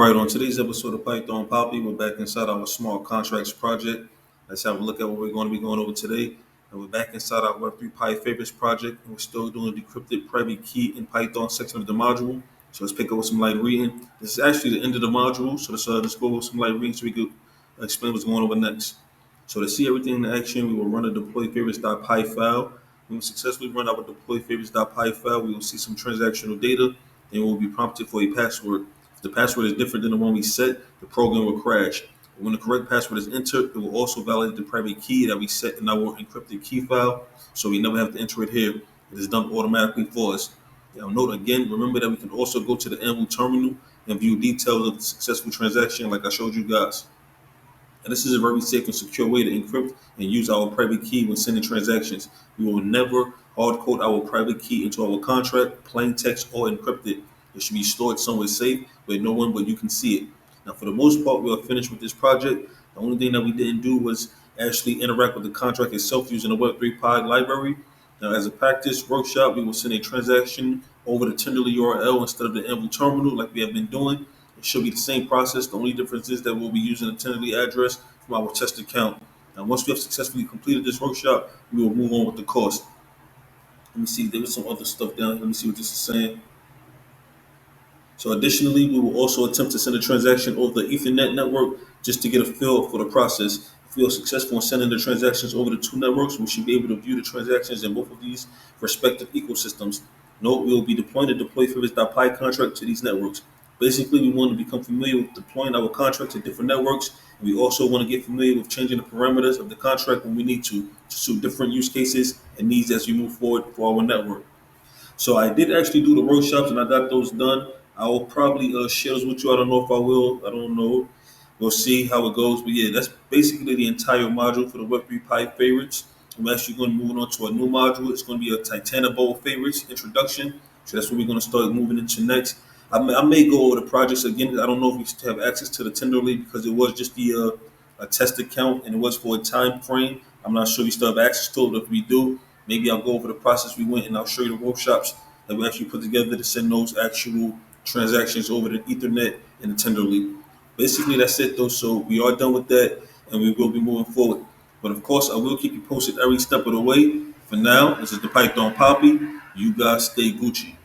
All right, on today's episode of Python Papi, we're back inside our small contracts project. Let's have a look at what we're going to be going over today. And we're back inside our Web3Py favorites project, and we're still doing the decrypted private key in Python section of the module. So let's pick up with some light reading. This is actually the end of the module, so let's go with some light reading so we can explain what's going over next. So to see everything in action, we will run a deploy favorites.py file. When we successfully run our deploy favorites.py file, we will see some transactional data, and we will be prompted for a password. If the password is different than the one we set, the program will crash. But when the correct password is entered, it will also validate the private key that we set in our encrypted key file, so we never have to enter it here. It is done automatically for us. Now, note again, remember that we can also go to the Anvil terminal and view details of the successful transaction like I showed you guys. And this is a very safe and secure way to encrypt and use our private key when sending transactions. We will never hard code our private key into our contract, plain text, or encrypted. It should be stored somewhere safe where no one but you can see it. Now, for the most part, we are finished with this project. The only thing that we didn't do was actually interact with the contract itself using the Web3Py library. Now, as a practice workshop, we will send a transaction over the Tenderly URL instead of the Anvil terminal like we have been doing. It should be the same process. The only difference is that we'll be using a Tenderly address from our test account. Now, once we have successfully completed this workshop, we will move on with the course. Let me see. There was some other stuff down here. Let me see what this is saying. So additionally, we will also attempt to send a transaction over the Ethernet network just to get a feel for the process. If we are successful in sending the transactions over the two networks, we should be able to view the transactions in both of these respective ecosystems. Note, we will be deploying the deploy favorites.py contract to these networks. Basically, we want to become familiar with deploying our contract to different networks. And we also want to get familiar with changing the parameters of the contract when we need to suit different use cases and needs as we move forward for our network. So I did actually do the workshops and I got those done. I will probably share those with you. I don't know if I will. I don't know. We'll see how it goes. But yeah, that's basically the entire module for the Web3Py favorites. I'm actually going to move on to a new module. It's going to be a Titanable favorites introduction. So that's what we're going to start moving into next. I may go over the projects again. I don't know if we still have access to the Tenderly because it was just the a test account and it was for a time frame. I'm not sure we still have access to it. But if we do, maybe I'll go over the process we went and I'll show you the workshops that we actually put together to send those actual transactions over the Ethernet and the Tenderly. Basically, that's it though. So we are done with that and we will be moving forward. But of course, I will keep you posted every step of the way. For now, this is the Python Papi. You guys stay Gucci.